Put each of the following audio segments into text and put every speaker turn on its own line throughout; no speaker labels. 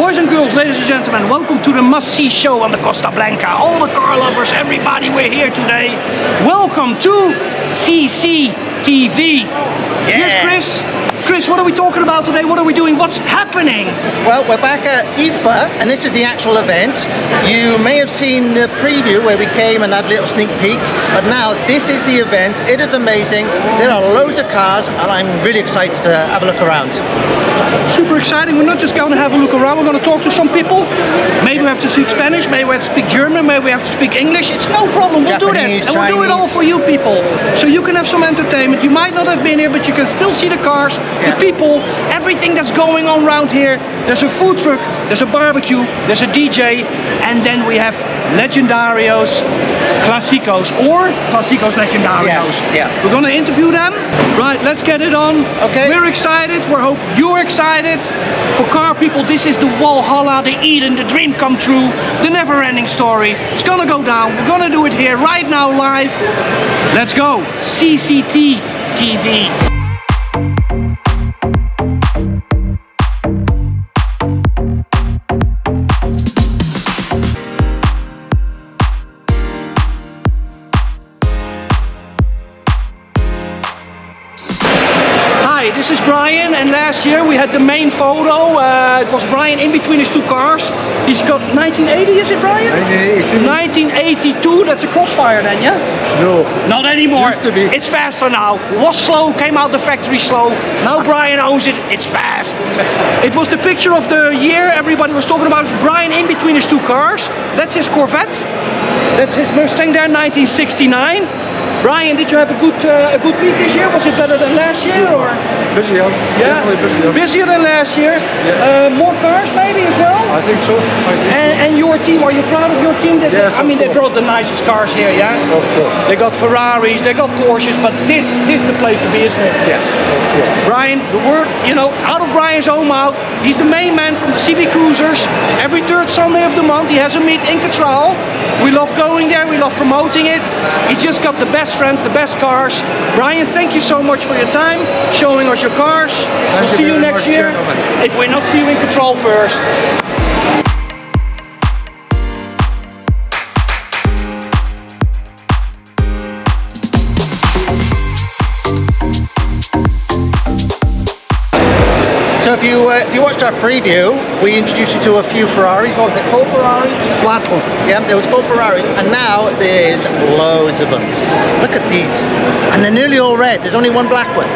Boys and girls, ladies and gentlemen, welcome to the must-see show on the Costa Blanca. All the car lovers, everybody, we're here today. Welcome to CCTV. Yeah. Here's Chris. Chris, what are we talking about today? What are we doing? What's happening?
Well, we're back at FIRA, and this is the actual event. You may have seen the preview where we came and had a little sneak peek, but now this is the event. It is amazing. There are loads of cars, and I'm really excited to have a look around.
Super exciting. We're not just going to have a look around, we're going to talk to some people. Maybe we have to speak Spanish, maybe we have to speak German, maybe we have to speak English. It's no problem, we'll
Japanese,
do that. And we'll do it all for you people. So you can have some entertainment. You might not have been here, but you can still see the cars, the people, everything that's going on around here. There's a food truck, there's a barbecue, there's a DJ, and then we have Legendarios, Classicos, or Classicos Legendarios.
Yeah.
We're going to interview them. Right, let's get it on.
Okay.
We're excited. We hope you're excited. For car people, this is the Valhalla, the Eden, the dream come true, the never-ending story. It's gonna go down. We're gonna do it here right now live. Let's go. CCTV. This is Brian, and last year we had the main photo. It was Brian in between his two cars. He's got 1980, is it Brian? 1982. 1982, that's a Crossfire then, yeah?
No.
Not anymore.
Used to be.
It's faster now. Was slow, came out the factory slow. Now Brian owns it, it's fast. It was the picture of the year everybody was talking about. It was Brian in between his two cars. That's his Corvette. That's his Mustang there, 1969. Brian, did you have a good week this year? Was it better than last year, or?
Busier.
Yeah,
Definitely busier.
Busier than last year. Yeah. More cars maybe as well?
I think so.
And your team, are you proud of your team?
Yes,
I mean, they brought the nicest cars here, yeah?
Of course.
They got Ferraris, they got Porsches, but this is the place to be, isn't it?
Yes, of course.
Brian, the word, you know, out of Brian's own mouth, he's the main man from the CB Cruisers. Every third Sunday of the month, he has a meet in Catral. We love going there, we love promoting it. He just got the best friends, the best cars. Brian, thank you so much for your time, showing us your cars. We'll see you next year, if we not see you in Catral first.
So if you watched our preview, we introduced you to a few Ferraris. What was it called? Ferraris?
Quattro.
Yeah, there was 4 Ferraris, and now there's loads of them. Look at these, and they're nearly all red. There's only one black one.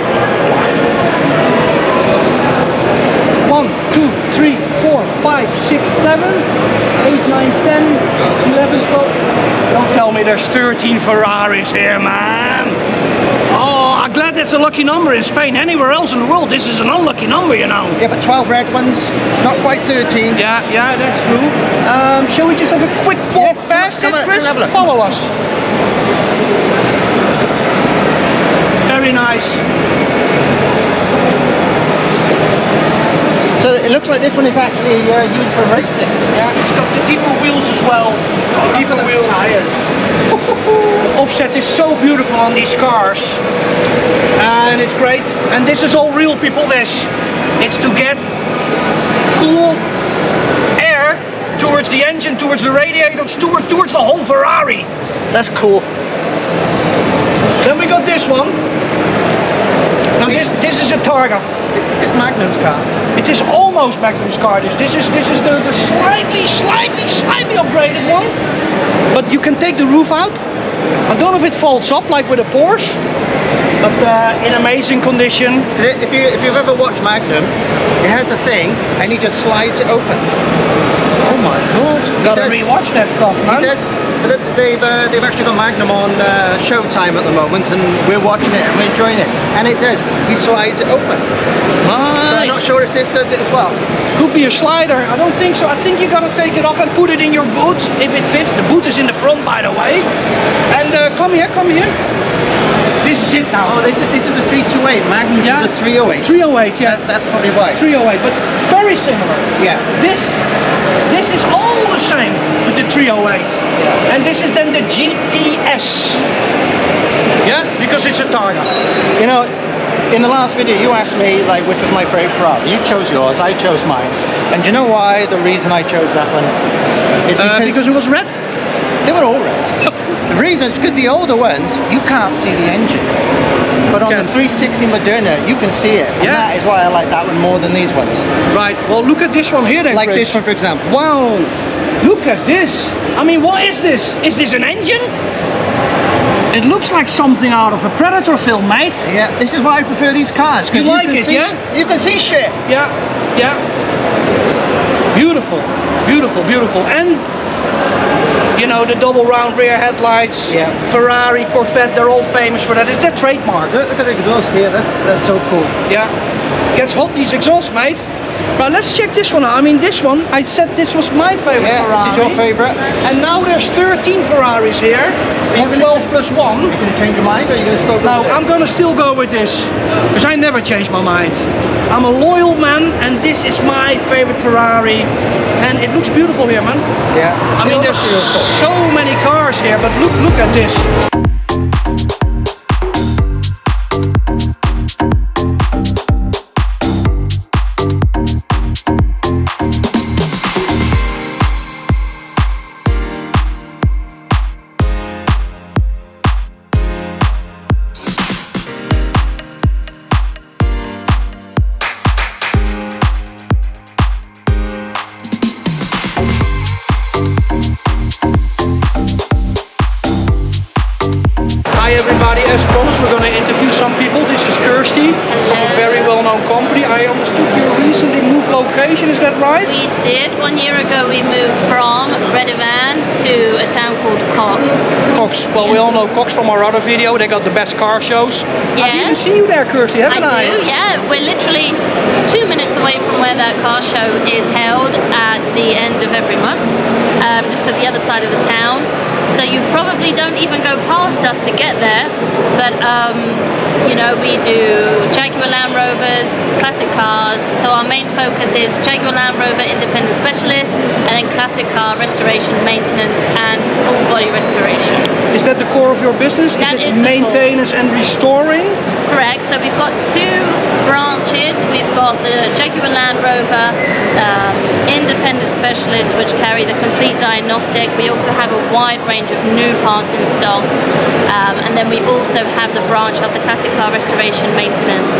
1, 2, 3, 4, 5, 6, 7, 8, 9, 10, 11, 12. Don't tell me there's 13 Ferraris here, man. Oh, I'm glad that's a lucky number in Spain. Anywhere else in the world, this is an unlucky number, you know.
Yeah, but 12 red ones, not quite 13.
Yeah, that's true. Shall we just have a quick walk past it, Chris? Follow us. Very nice.
So it looks like this one is actually used for racing.
Yeah, it's got the deeper wheels as well. Deeper wheels.
Tires.
The offset is so beautiful on these cars, and it's great. And this is all real, people. It's to get cool air towards the engine, towards the radiators, towards the whole Ferrari.
That's cool.
Then we got this one. Now this is a Targa.
This is Magnum's car.
It is almost Magnum's car. This is the slightly upgraded one. But you can take the roof out. I don't know if it folds up like with a Porsche, but in amazing condition.
If you've ever watched Magnum, it has a thing and he just slides it open.
Oh my god! Gotta rewatch that stuff, man.
It does. But they've actually got Magnum on Showtime at the moment, and we're watching it and we're enjoying it. And it does. He slides it open.
Nice.
So I'm not sure if this does it as well.
Could be a slider. I don't think so. I think you gotta take it off and put it in your boot if it fits. The boot is in the front, by the way. And come here. This is it now.
Oh, this is a 328. Magnum's is a 308.
308, yeah.
That's probably why.
308, but very similar.
Yeah.
This is all the same with the 308. Yeah. And this is then the GTS. Yeah, because it's a Targa.
You know, in the last video you asked me like which was my favorite Ferrari. You chose yours, I chose mine. And do you know why the reason I chose that one? Is
Because it was red?
They were all red. The reason is because the older ones, you can't see the engine. But on the 360 Moderna, you can see it. And that is why I like that one more than these ones.
Right, well look at this one here then,
like
Chris.
this one, for example.
Wow, look at this. I mean, what is this? Is this an engine? It looks like something out of a Predator film, mate.
Yeah, this is why I prefer these cars.
You like it, yeah?
You can see shit.
Yeah, yeah. Beautiful, beautiful, beautiful. And you know, the double round rear headlights, Ferrari, Corvette, they're all famous for that. It's their trademark.
Look at the exhaust here, that's so cool.
Yeah, gets hot, these exhausts, mate. Right, let's check this one out. I mean, this one, I said this was my favorite Ferrari.
This is your favorite.
And now there's 13 Ferraris here, or 12 plus 1.
Are you going to change your mind, or are you going to still go
No,
with this?
I'm going to still go with this, because I never change my mind. I'm a loyal man, and this is my favorite Ferrari. And it looks beautiful here, man.
Yeah.
I mean, there's so many cars here, but look at this. Hi everybody, as promised we're going to interview some people. This is Kirstie from a very well-known company. I understood you recently moved location, is that right?
We did. 1 year ago we moved from Redivan to a town called Cox.
Cox, well we all know Cox from our other video, they got the best car shows.
Yeah.
I've even seen you there, Kirstie, haven't I?
I do, yeah. We're literally 2 minutes away from where that car show is held at the end of every month, just at the other side of the town. So you probably don't even go past us to get there, but you know, we do Jaguar Land Rovers, classic cars, so our main focus is Jaguar Land Rover independent specialist, and then classic car restoration, maintenance and full body restoration.
Is that the core of your business?
That
is
is
it
the
maintenance and restoring?
Correct, so we've got 2 branches. We've got the Jaguar Land Rover independent specialist, which carry the complete diagnostic. We also have a wide range of new parts in stock, and then we also have the branch of the classic car restoration maintenance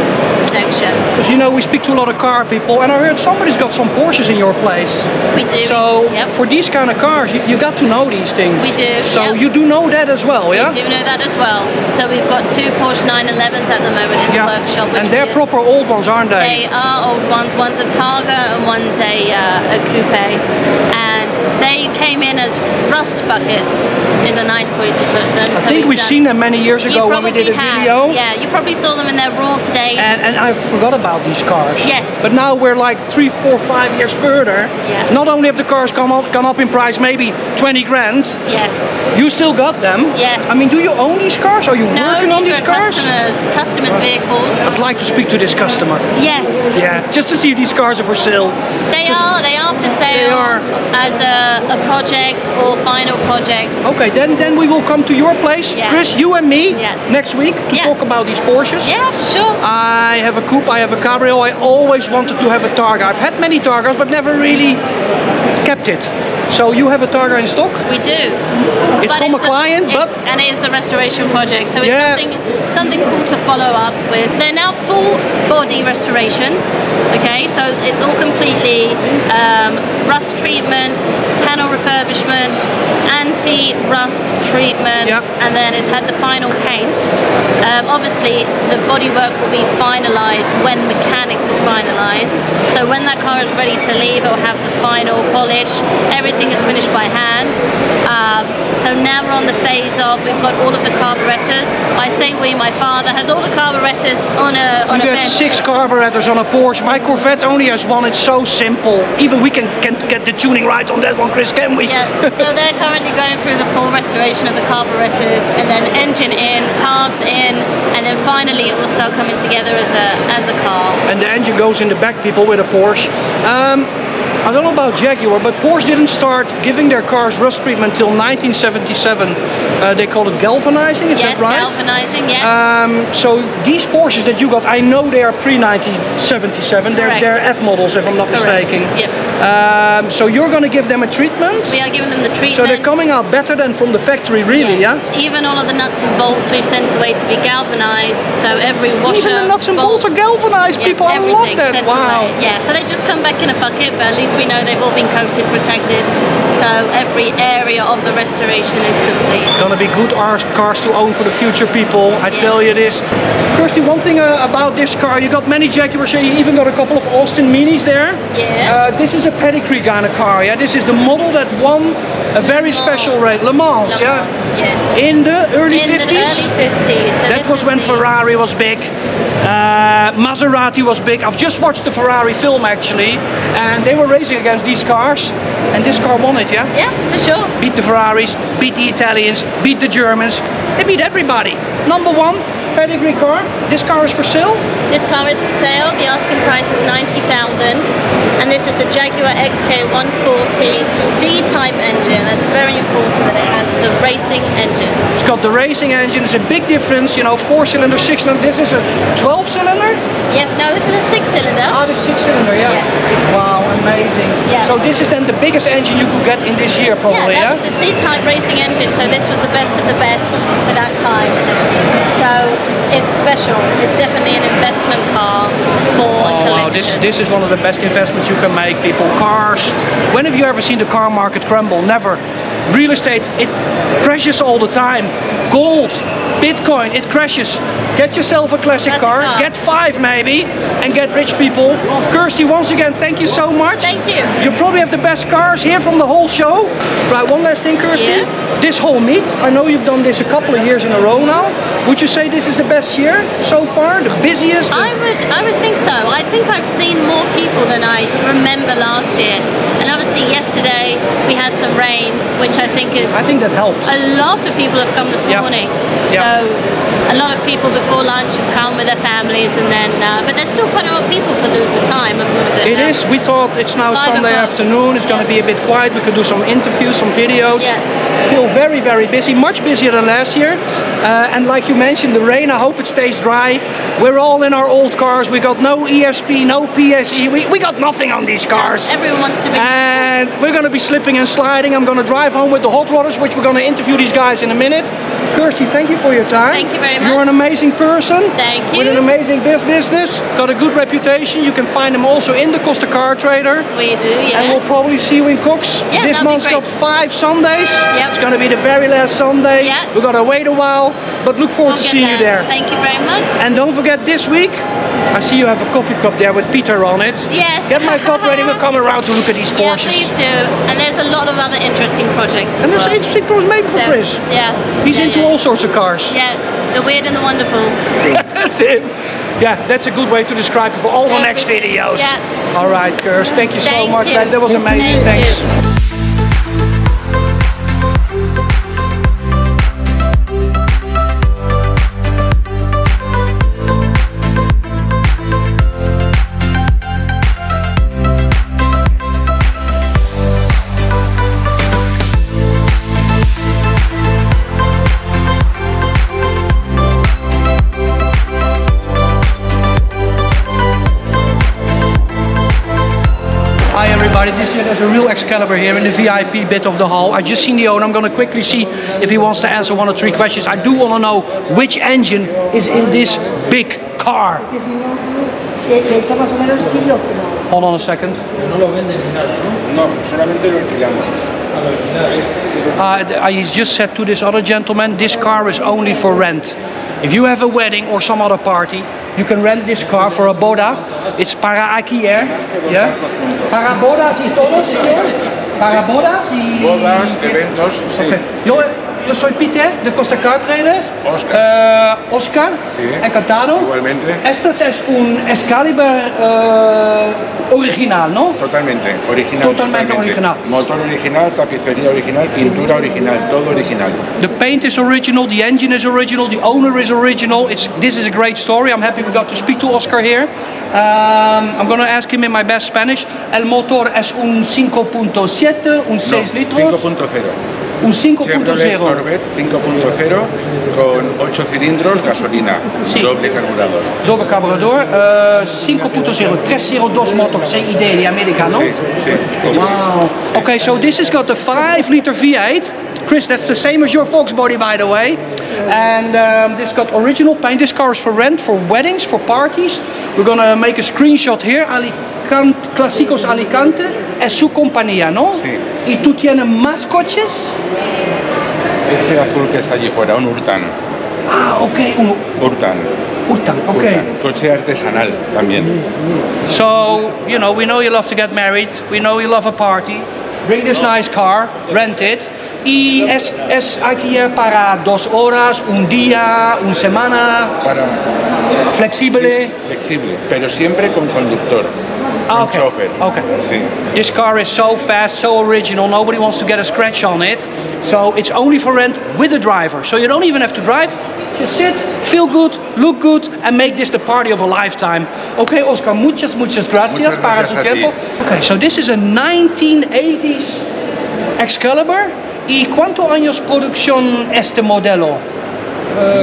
section.
Because you know, we speak to a lot of car people, and I heard somebody's got some Porsches in your place.
We do.
So for these kind of cars, you got to know these things.
We do.
So you do know that as well, yeah?
We do know that as well. So we've got 2 Porsche 911s at the moment in the workshop.
And they're proper old ones, aren't they?
They are old ones. One's a Targa and one's a coupe. And they came in as rust buckets, is a nice way to put them.
I think we've seen them many years ago when we did a video.
Yeah, you probably saw them in their raw state.
And I forgot about these cars.
Yes.
But now we're like 3, 4, 5 years further.
Yeah.
Not only have the cars gone up in price, maybe 20 grand.
Yes.
You still got them.
Yes.
I mean, do you own these cars? Are you working on these cars?
Customers' vehicles.
I'd like to speak to this customer.
Yes.
Yeah, just to see if these cars are for sale.
They are for sale.
They are.
As a project or final project.
Okay, then we will come to your place, Chris, you and me, next week to talk about these Porsches.
Yeah, sure.
I have a coupe, I have a cabrio. I always wanted to have a Targa. I've had many Targas, but never really kept it. So you have a Targa in stock?
We do.
It's from a client,
and it is a restoration project, so it's something cool to follow up with. They're now full body restorations. Okay, so it's all completely rust treatment, panel refurbishment, anti-rust treatment, and then it's had the final paint. Obviously, the bodywork will be finalised when mechanics is finalised. So when that car is ready to leave, it will have the final polish. Everything is finished by hand. So now we're on the phase of, we've got all of the carburetors. I say we, my father has all the carburetors on a bench.
You get 6 carburetors on a Porsche. My Corvette only has 1. It's so simple. Even we can get the tuning right on that one, Chris, can we?
Yeah, so they're currently going through the full restoration of the carburetors, and then engine in, carbs in, and then finally it will start coming together as a car.
And the engine goes in the back, people, with a Porsche. I don't know about Jaguar, but Porsche didn't start giving their cars rust treatment till 1977. They call it galvanizing, is that right?
Galvanizing, yes.
So these Porsches that you got, I know they are pre-1977. They're F models, if I'm not mistaken.
Yep.
So you're going to give them a treatment?
We are giving them the treatment.
So they're coming out better than from the factory, really,
yes.
yeah?
Even all of the nuts and bolts we've sent away to be galvanized. So every washer,
even the nuts and bolts are galvanized,
yeah,
people. I love that.
sent
Wow.
away. Yeah, so they just come back in a bucket, but at least we know they've all been coated, protected. So every area of the restoration is complete.
Gonna be good cars to own for the future, people. I tell you this. Kirstie, one thing about this car, you got many Jaguars, you even got a couple of Austin Minis there.
Yeah.
This is a pedigree kind of car, yeah? This is the model that won a very special race, Le Mans, yeah?
Yes.
In the early
in
50s?
The early 50s. So
that was when Ferrari was big. Maserati was big. I've just watched the Ferrari film actually, and they were racing against these cars, and this car won it, yeah?
Yeah, for sure.
Beat the Ferraris, beat the Italians, beat the Germans. They beat everybody. Number one pedigree car. This car is for sale?
This car is for sale. The asking price is 90,000, and this is the Jaguar XK 140 C-type engine. That's very important that it has the racing engine.
It's got the racing engine. It's a big difference, you know, 4-cylinder, 6-cylinder. This is a 12-cylinder?
Yeah, no, this is a 6-cylinder.
Ah, the 6-cylinder, yeah.
Yes.
Wow, amazing.
Yeah.
So this is then the biggest engine you could get in this year, probably,
yeah?
yeah?
That was the C-type racing engine, so this was the best of the best for that time. So it's special. It's definitely an investment car for a collection.
Wow, this is one of the best investments you can make, people. Cars. When have you ever seen the car market crumble? Never. Real estate, it crashes all the time. Gold, Bitcoin, it crashes. Get yourself a classic car, get 5 maybe, and get rich, people. Kirstie, once again, thank you so much.
Thank you.
You probably have the best cars here from the whole show. Right, one last thing, Kirstie.
Yes.
This whole meet, I know you've done this a couple of years in a row now. Would you say this is the best year so far? The busiest?
I would think so. I think I've seen more people than I remember last year. And obviously yesterday we had some rain, which I think
that helps.
A lot of people have come this morning.
Yep.
So a lot of people before lunch have come with their families, and then but there's still quite a lot of people for the time.
It is. We thought it's now
5
Sunday
o'clock.
afternoon. It's going to be a bit quiet. We could do some interviews, some videos.
Yeah.
Still very, very busy. Much busier than last year. And like you mentioned, the rain. I hope it stays dry. We're all in our old cars. We got no ESP, no PSE. We got nothing on these cars.
Everyone wants to be.
And we're going to be slipping and sliding. I'm going to drive home with the hot rodders, which we're going to interview these guys in a minute. Kirstie, thank you for your time.
Thank you very much.
You're an amazing person.
Thank you.
With an amazing business. Got a good reputation. You can find them also in the Costa Car Trader.
We do, yeah.
And we'll probably see you in Cox.
Yeah,
This month's got 5 Sundays.
Yep.
It's going to be the very last Sunday.
Yeah.
We've got to wait a while, but look forward to seeing you there.
Thank you very much.
And don't forget, this week, I see you have a coffee cup there with Peter on it.
Yes.
Get my cup ready. We'll come around to look at these
Yeah,
Porsches.
please do. And there's a lot of other interesting projects as
And there's
well.
interesting projects maybe for
So,
Chris.
Yeah.
He's into all sorts of cars.
Yeah, the weird and the wonderful.
That's it. Yeah, that's a good way to describe it for all the next videos.
Yeah.
All right, Kirstie. Thank you so
Thank
much,
you.
man. That was amazing.
Thank
Thanks.
you.
Hi everybody, this year there's a real Excalibur here in the VIP bit of the hall. I just seen the owner. I'm going to quickly see if he wants to answer 1 or 3 questions. I do want to know which engine is in this big car. Hold on a second.
No, solamente lo alquilamos.
He just said to this other gentleman, this car is only for rent. If you have a wedding or some other party, you can rent this car for a boda. It's para alquiler. Yeah? Para bodas y todo, señor. Para bodas y...
Bodas, eventos, sí.
Okay. yo soy Peter de Costa Car Trader. Oscar.
Sí.
Encantado.
Igualmente.
Este es un Excalibur original, ¿no?
Totalmente, original.
Totalmente original.
Motor original, tapicería original, pintura original, todo original.
The paint is original, the engine is original, the owner is original. This is a great story. I'm happy we got to speak to Oscar here. I'm going to ask him in my best Spanish. El motor es un 5.7, un 6 litros.
5.0.
Un
Chevrolet
5.0.
Corvette 5.0 con 8 cilindros, gasolina,
Sí.
doble carburador.
Doble carburador. 5.0, 302 motor CID di America, no?
Sí, sí.
Wow. Okay, so this has got a 5-liter V8. Chris, that's the same as your Fox body, by the way. And this got original paint. This car is for rent, for weddings, for parties. We're gonna make a screenshot here. Alicante, Classicos Alicante es su compañía, ¿no?
Sí.
¿Y tú tienes más coches?
Ese azul que está allí fuera, un Urtan.
Ah, okay.
Urtan.
Urtan, okay.
Urtan. Coche artesanal también.
So, you know, we know you love to get married. We know you love a party. Bring this nice car, rent it. Y es aquí para 2 horas, un día, una semana. Flexible.
Sí, flexible, pero siempre con conductor.
Ah,
con
okay.
chofer.
Okay.
Sí.
This car is so fast, so original. Nobody wants to get a scratch on it. So it's only for rent with a driver. So you don't even have to drive. Just sit, feel good, look good, and make this the party of a lifetime. Okay, Oscar, muchas gracias para su tiempo. Okay, so this is a 1980s Excalibur. ¿Y cuántos años producción este modelo?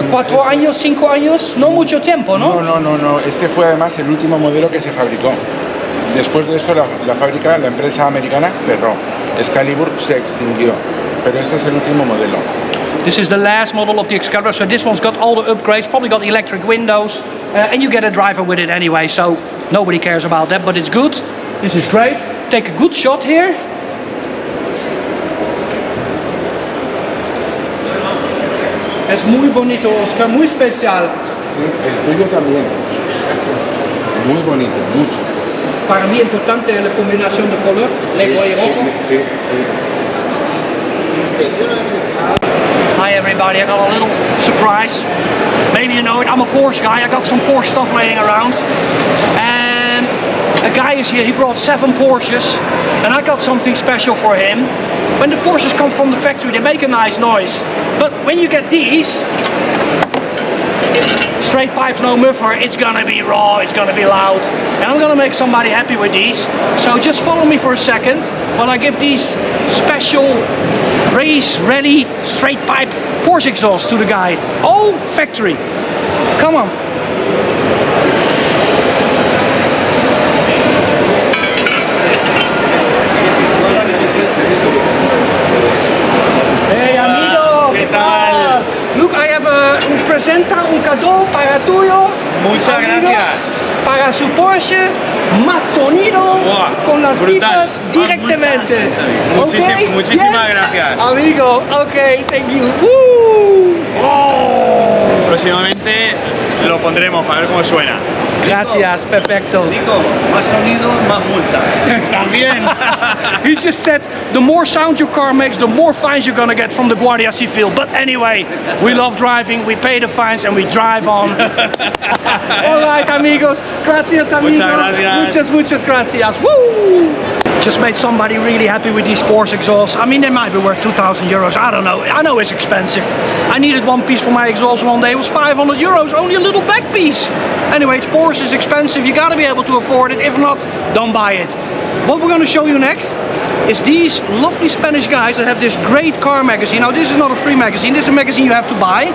4 años, 5 años, no mucho tiempo, ¿no?
No. Este fue además el último modelo que se fabricó. Después de esto la fábrica, la empresa americana cerró. Excalibur se extinguió, pero este es el último modelo.
This is the last model of the Excalibur, so this one's got all the upgrades, probably got electric windows, and you get a driver with it anyway, so nobody cares about that, but it's good. This is great. Take a good shot here. Es muy bonito, Oscar, muy especial.
Sí, el tuyo también. Muy bonito, mucho.
Para mí importante la combinación de color, negro y rojo.
Sí.
Hi everybody, I got a little surprise. Maybe you know it, I'm a Porsche guy, I got some Porsche stuff laying around. And a guy is here, he brought 7 Porsches. And I got something special for him. When the Porsches come from the factory, they make a nice noise. But when you get these, straight pipes, no muffler, it's gonna be raw, it's gonna be loud. And I'm gonna make somebody happy with these. So just follow me for a second while I give these special race ready straight pipe Porsche exhaust to the guy. Oh, factory. Come on. Hey amigo, ¿qué tal? Look, I have un cadeau para tuyo.
Muchas
amigo,
gracias.
Para su Porsche, más sonido,
Buah,
con las
brutal.
pipas directamente.
Muchísimas gracias.
Amigo, ok, thank you. Woo. Oh.
Próximamente lo pondremos para ver cómo suena.
Gracias, perfecto.
Nico, más sonido, más multa. También.
He just said the more sound your car makes, the more fines you're gonna get from the Guardia Civil. But anyway, we love driving, we pay the fines and we drive on. Alright amigos, gracias amigos. Muchas gracias. Woo! Just made somebody really happy with these Porsche exhausts. I mean, they might be worth 2,000 euros. I don't know. I know it's expensive. I needed one piece for my exhaust one day. It was 500 euros, only a little back piece. Anyway, it's Porsche is expensive. You gotta be able to afford it. If not, don't buy it. What we're gonna show you next is these lovely Spanish guys that have this great car magazine. Now, this is not a free magazine. This is a magazine you have to buy.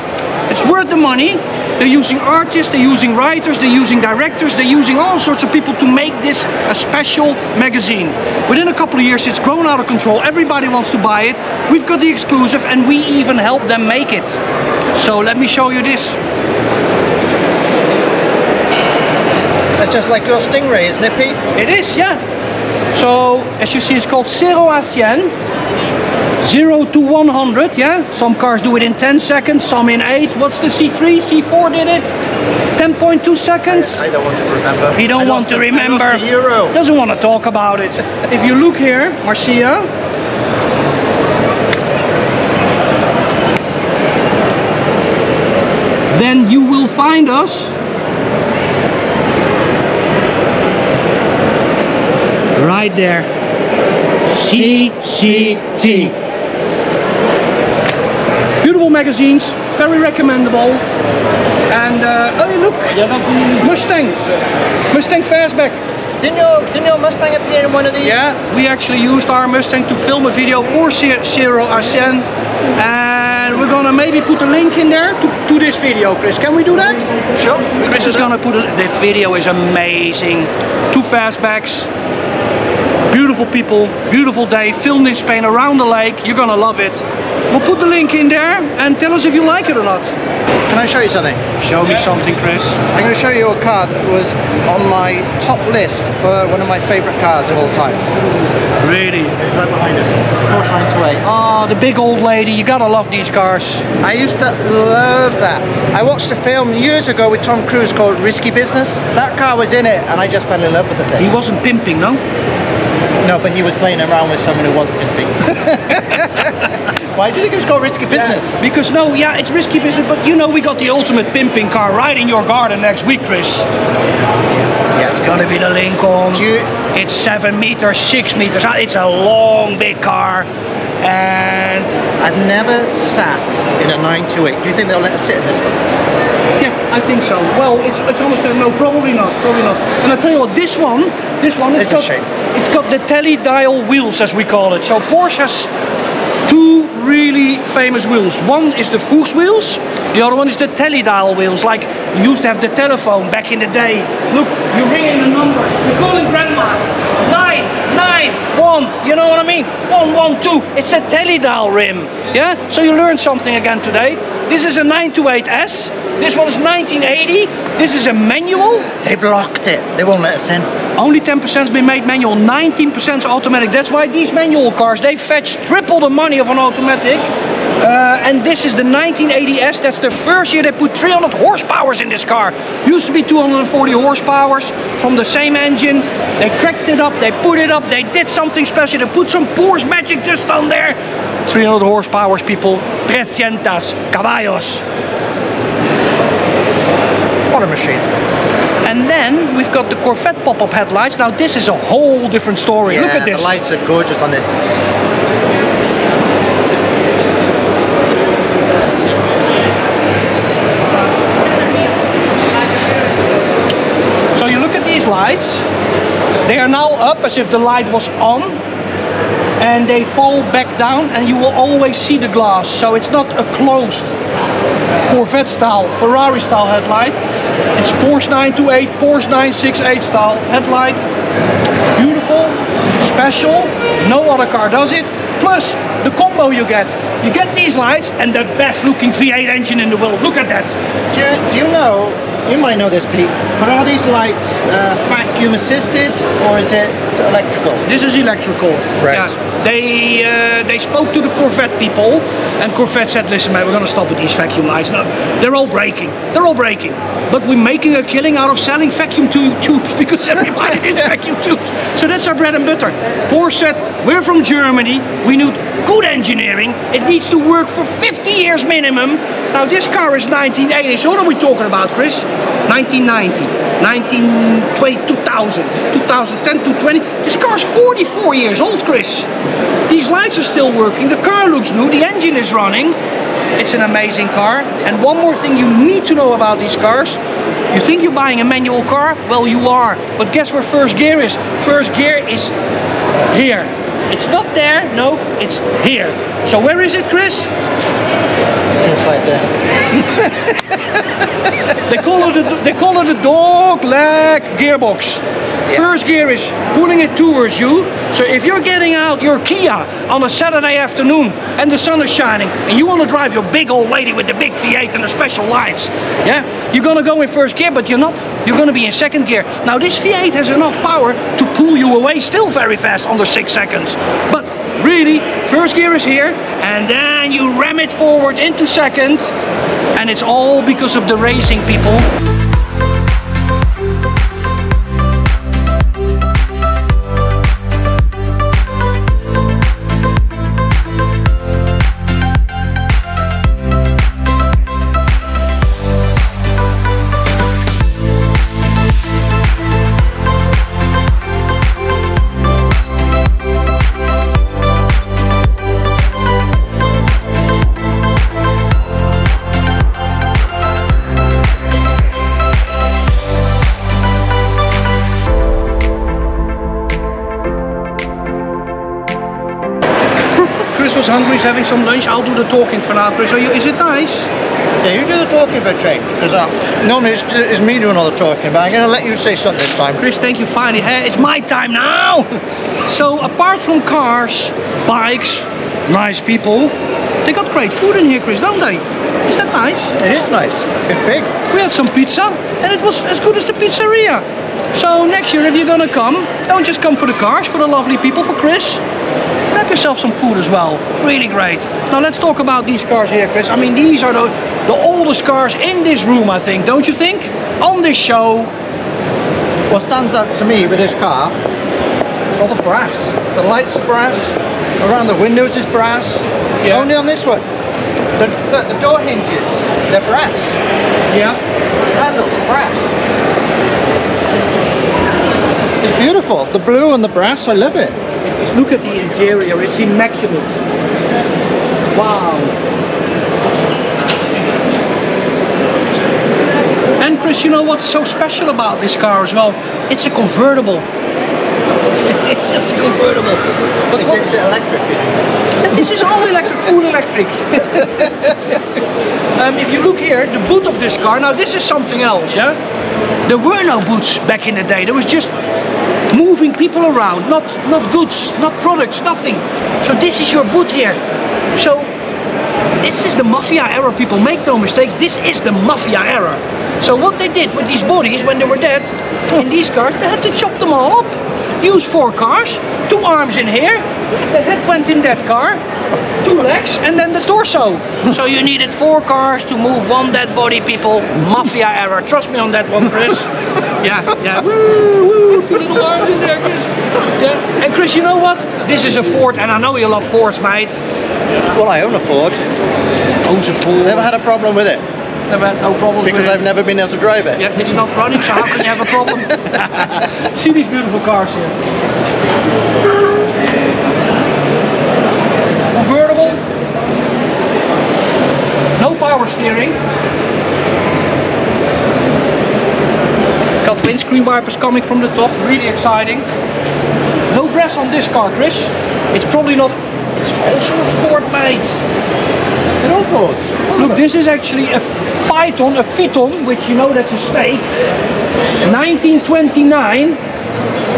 It's worth the money. They're using artists, they're using writers, they're using directors, they're using all sorts of people to make this a special magazine. Within a couple of years, it's grown out of control. Everybody wants to buy it. We've got the exclusive and we even help them make it. So let me show you this.
That's just like your Stingray, isn't it, Pete?
It is, yeah. So, as you see, it's called 0 a 100. 0 to 100, yeah? Some cars do it in 10 seconds, some in 8. What's the C3? C4 did it? 10.2 seconds?
I don't want to remember.
He don't want to remember.
I lost a euro.
Doesn't want to talk about it. If you look here, Marcia. then you will find us right there. CCT. Beautiful magazines, very recommendable. And oh look, Mustang Fastback.
Didn't your Mustang appear in one of these?
Yeah, we actually used our Mustang to film a video for Zero Arsene, and we're gonna maybe put a link in there to this video. Chris, can we do that?
Sure.
Chris is gonna put the video is amazing. 2 fastbacks, beautiful people, beautiful day, filmed in Spain around the lake. You're gonna love it. We'll put the link in there and tell us if you like it or not.
Can I show you something?
Show me something, Chris.
I'm going to show you a car that was on my top list for one of my favourite cars of all time.
Really?
It's right behind us. Porsche 928.
Oh, the big old lady. You gotta love these cars.
I used to love that. I watched a film years ago with Tom Cruise called Risky Business. That car was in it and I just fell in love with the thing.
He wasn't pimping, no?
No, but he was playing around with someone who was pimping. Why do you think it was called Risky Business?
Yeah, because no, yeah, it's risky business, but you know we got the ultimate pimping car right in your garden next week, Chris.
Yeah.
It's gonna be the Lincoln. It's 7 meters, 6 meters. It's a long, big car. And
I've never sat in a 928. Do you think they'll let us sit in this one?
yeah, I think so. Well, it's almost no, probably not. And I tell you what, this one, it's
a shame.
It's got the tele-dial wheels, as we call it. So Porsche has 2 really famous wheels. One is the Fuchs wheels, the other one is the tele-dial wheels, like you used to have the telephone back in the day. Look, you're ringing a number, you're calling grandma, 991, you know what I mean? 112, it's a tele-dial rim, yeah? So you learned something again today. This is a 928S, this one is 1980, this is a manual.
They've locked it, they won't let us in.
Only 10% has been made manual, 19% is automatic. That's why these manual cars, they fetch triple the money of an automatic. And this is the 1980S. That's the first year they put 300 horsepowers in this car. Used to be 240 horsepowers from the same engine. They cracked it up, they put it up, they did something special. They put some Porsche magic dust on there. 300 horsepowers, people. 300 caballos.
What a machine.
And then we've got the Corvette pop-up headlights. Now this is a whole different story.
Yeah,
look at this.
The lights are gorgeous on this.
So you look at these lights. They are now up as if the light was on. And they fall back down and you will always see the glass. So it's not a closed Corvette style, Ferrari style headlight. It's Porsche 928, Porsche 968 style headlight. Beautiful, special, no other car does it. Plus the combo you get these lights and the best looking V8 engine in the world. Look at that.
Do you know, you might know this, Pete, but are these lights vacuum assisted or is it electrical?
This is electrical.
Right.
Yeah. They spoke to the Corvette people and Corvette said, listen man, we're gonna stop with these vacuum lights. No, they're all breaking. But we're making a killing out of selling vacuum tubes because everybody needs vacuum tubes. So that's our bread and butter. Porsche said, we're from Germany, we need good engineering, it needs to work for 50 years minimum. Now this car is 1980, so what are we talking about, Chris? 1990, 1920, 2000, 2010 to 20. This car is 44 years old, Chris. These lights are still working, the car looks new, the engine is running. It's an amazing car. And one more thing you need to know about these cars. You think you're buying a manual car? Well, you are. But guess where first gear is? First gear is here. It's not there, no, it's here. So where is it, Chris?
It's inside there.
They call it a dog leg gearbox. Yeah. First gear is pulling it towards you. So if you're getting out your Kia on a Saturday afternoon and the sun is shining and you want to drive your big old lady with the big V8 and the special lights, yeah, you're gonna go in first gear, but you're not. You're gonna be in second gear. Now this V8 has enough power to pull you away still very fast under 6 seconds. But really, first gear is here, and then you ram it forward into second, and it's all because of the racing, people. was hungry, he's having some lunch. I'll do the talking for now, Chris. Is it nice?
Yeah, you do the talking for a change, because normally it's me doing all the talking, but I'm going to let you say something this time.
Chris, thank you finally. Hey, it's my time now. So apart from cars, bikes, nice people, they got great food in here, Chris, don't they? Is that nice?
It is nice. It's big.
We had some pizza, and it was as good as the pizzeria. So next year, if you're gonna come, don't just come for the cars, for the lovely people, for Chris. Grab yourself some food as well. Really great. Now let's talk about these cars here, Chris. I mean, these are the oldest cars in this room, I think. Don't you think? On this show.
What stands out to me with this car, all the brass. The lights are brass. Around the windows is brass.
Yeah.
Only on this one. The door hinges, they're brass.
Yeah.
Handles, brass. It's beautiful. The blue and the brass, I love it.
Look at the interior, it's immaculate. Wow. And Chris, you know what's so special about this car as well? It's a convertible. It's just a convertible. But
It's electric.
this is all electric, full electric. If you look here, the boot of this car, now this is something else, yeah? There were no boots back in the day. There was just moving people around, not goods, not products, nothing. So this is your boot here. So this is the mafia era, people, make no mistakes, this is the mafia era. So what they did with these bodies when they were dead in these cars, they had to chop them all up. Use 4 cars, 2 arms in here, the head went in that car, 2 legs, and then the torso. So you needed 4 cars to move 1 dead body, people. Mafia era, trust me on that one, Chris. Yeah. Woo, woo, 2 little arms in there, Chris. Yeah. And Chris, you know what? This is a Ford, and I know you love Fords, mate.
Well, I own a Ford.
Owns a Ford.
Never had a problem with it.
Never had no problems
Because
with
I've never been able to drive it.
Yeah, it's not running, so how can you have a problem? See these beautiful cars here. Convertible. No power steering. It's got windscreen wipers coming from the top, really exciting. No brass on this car, Chris. It's probably not, it's also a Ford, mate.
They're all Fords.
Look, this is actually a Phaeton, which you know that's a snake. 1929,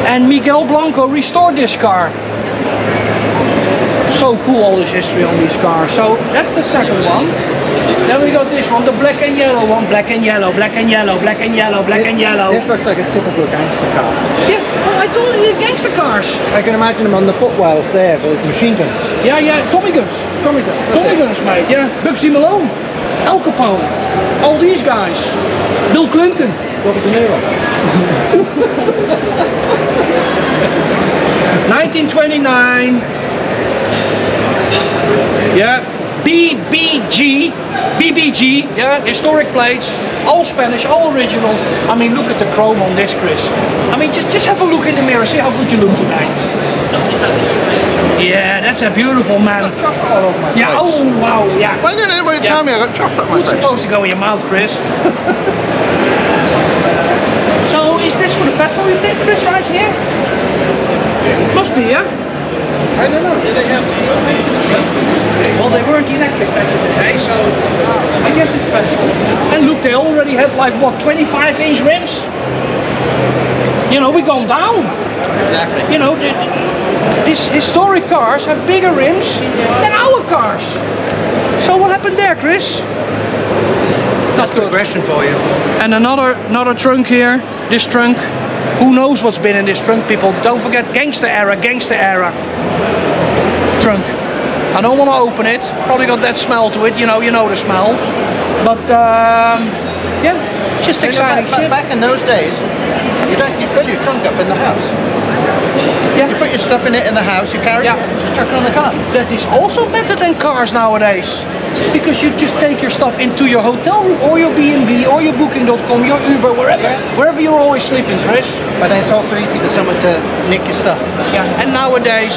and Miguel Blanco restored this car. So cool, all this history on these cars. So that's the second one. Then we got this one, the black and yellow one, black and yellow, black and yellow, black and yellow, black and yellow.
This looks like a typical gangster car.
Yeah, well, I told you, gangster cars.
I can imagine them on the footwells there with machine guns.
Yeah, Tommy guns.
Tommy guns. that's
Tommy
it.
guns, mate, yeah. Bugsy Malone, Al Capone, all these guys. Bill Clinton.
Robert De Niro.
1929. Yeah. BBG, yeah, historic plates, all Spanish, all original. I mean, look at the chrome on this, Chris. I mean, just have a look in the mirror, see how good you look today. Yeah, that's a beautiful man.
Chocolate all over my
Yeah,
face.
oh wow, yeah.
Why didn't anybody tell me I got chocolate on my
It's
face?
supposed to go in your mouth, Chris. So, is this for the petrol, you think, Chris, right here? Must be, yeah?
I don't know. Do they have fuel tanks in the front?
Well, they weren't electric back in the day, so I guess it's petrol. And look, they already had like, what, 25-inch rims? You know, we're going down.
Exactly.
You know, these historic cars have bigger rims than our cars. So what happened there, Chris?
That's progression for you.
And another trunk here, this trunk. Who knows what's been in this trunk, people? Don't forget gangster era trunk. I don't want to open it. Probably got that smell to it. You know the smell. But yeah, just exciting shit.
Back in those days, you fill your trunk up in the house.
Yeah.
You put your stuff in it in the house, you carry it, and just chuck it on the car.
That is also better than cars nowadays. Because you just take your stuff into your hotel room or your B&B or your booking.com, your Uber, wherever you're always sleeping, Chris.
But then it's also easy for someone to nick your stuff.
Yeah, and nowadays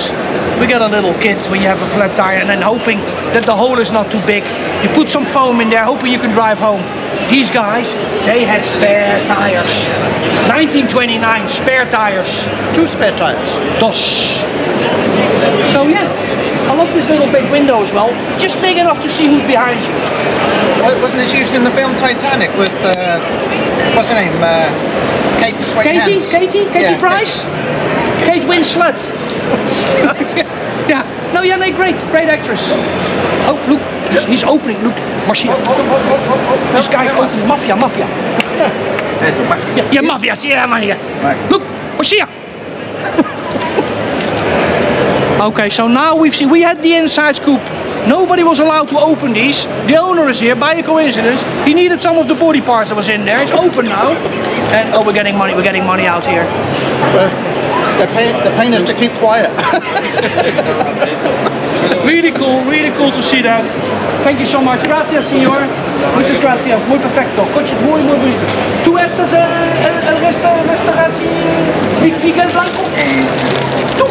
we got a little kit when you have a flat tire and then hoping that the hole is not too big. You put some foam in there, hoping you can drive home. These guys, they had spare tires. 1929, spare tires.
2 spare tires.
DOS. So yeah, I love this little big window as well, just big enough to see who's behind you.
Wasn't this used in the film Titanic with, what's her name? Kate Sweathans.
Katie
Yeah,
Price? Kate Winslet. Yeah, no, yeah, no, great actress. Oh, look, he's opening, look, Marcia. This guy's opening, mafia. Yeah, mafia, yeah, man. Look, Marcia. Okay, so now we had the inside scoop. Nobody was allowed to open these. The owner is here, by a coincidence. He needed some of the body parts that was in there. It's open now. And oh, we're getting money out here.
They're paying us to keep quiet.
Really cool to see that. Thank you so much. Gracias, señor. Muchas gracias. Muy perfecto. Coches muy bonito. ¿Tú estás el restauración Miguel Blanco? ¿Tú?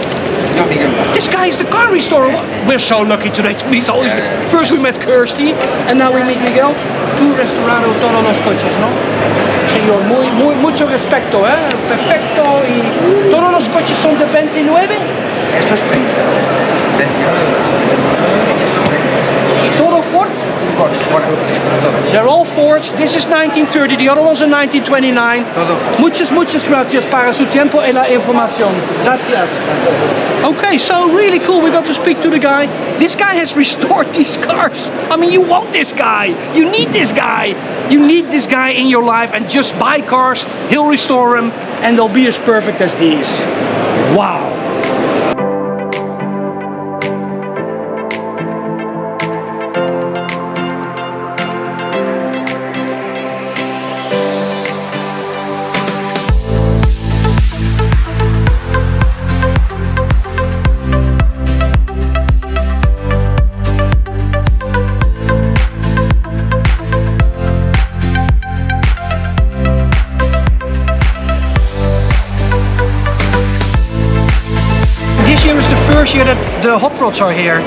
This guy is the car restorer. We're so lucky today to meet all these. First we met Kirstie, and now we meet Miguel. Tu restaurado todos los coches, ¿no? Señor, mucho respeto, ¿eh? Perfecto. Y todos los coches son de 29.
Esto es 30. 29.
Todo Ford?
Ford.
They're all Fords. This is 1930. The other ones are 1929.
Todo.
Muchas gracias para su tiempo y la información. Gracias. Okay, so really cool. We got to speak to the guy. This guy has restored these cars. I mean, you want this guy. You need this guy. You need this guy in your life, and just buy cars. He'll restore them, and they'll be as perfect as these. Wow. First year that the hot rods are here.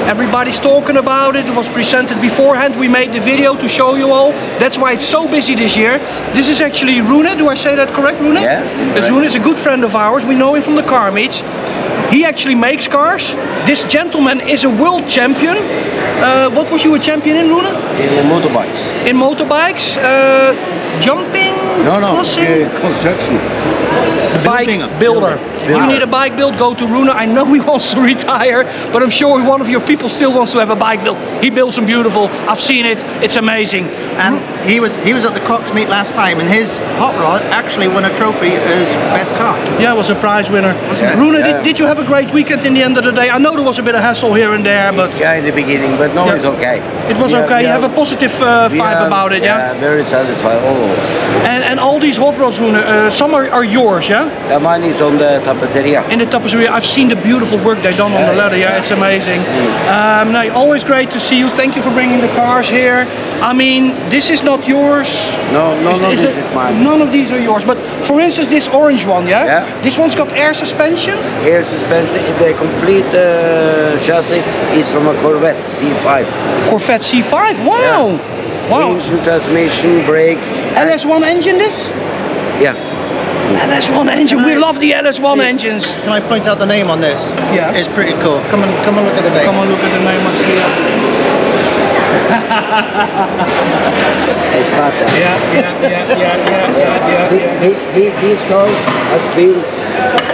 Everybody's talking about it. It was presented beforehand. We made the video to show you all. That's why it's so busy this year. This is actually Rune. Do I say that correct, Rune?
Yeah.
Right. Rune is a good friend of ours. We know him from the car meets. He actually makes cars. This gentleman is a world champion. What was you a champion in, Rune?
In motorbikes.
In motorbikes? Jumping?
No,
crossing?
construction.
Bike builder. You need a bike build, go to Rune. I know he wants to retire, but I'm sure one of your people still wants to have a bike build. He builds them beautiful. I've seen it. It's amazing.
And he was at the Cox meet last time, and his hot rod actually won a trophy as best car.
Yeah, it was a prize winner.
Yeah,
Rune,
yeah.
Did you have a great weekend in the end of the day? I know there was a bit of hassle here and there, but
Yeah, in the beginning, but no,
Yeah.
it's okay.
it was okay. You have a positive vibe about it, yeah?
Yeah, very satisfied, all of us.
And all these hot rods, Rune, some are yours, yeah?
Yeah, mine is on the tapisseria.
In the tapisserie, I've seen the beautiful work they've done on the leather. Yeah, it's amazing. No, always great to see you. Thank you for bringing the cars here. I mean, this is not yours.
No, this is mine.
None of these are yours. But for instance, this orange one, yeah?
Yeah.
This one's got air suspension.
Air suspension, the complete chassis is from a Corvette C5.
Corvette C5. Wow. Wow.
Engine, transmission, brakes.
LS1 engine, this?
Yeah.
LS1 engine. We love the LS1 engines.
Can I point out the name on this?
Yeah.
It's pretty cool. Come and look at the name.
Come on, look at the name. Yeah.
These cars has been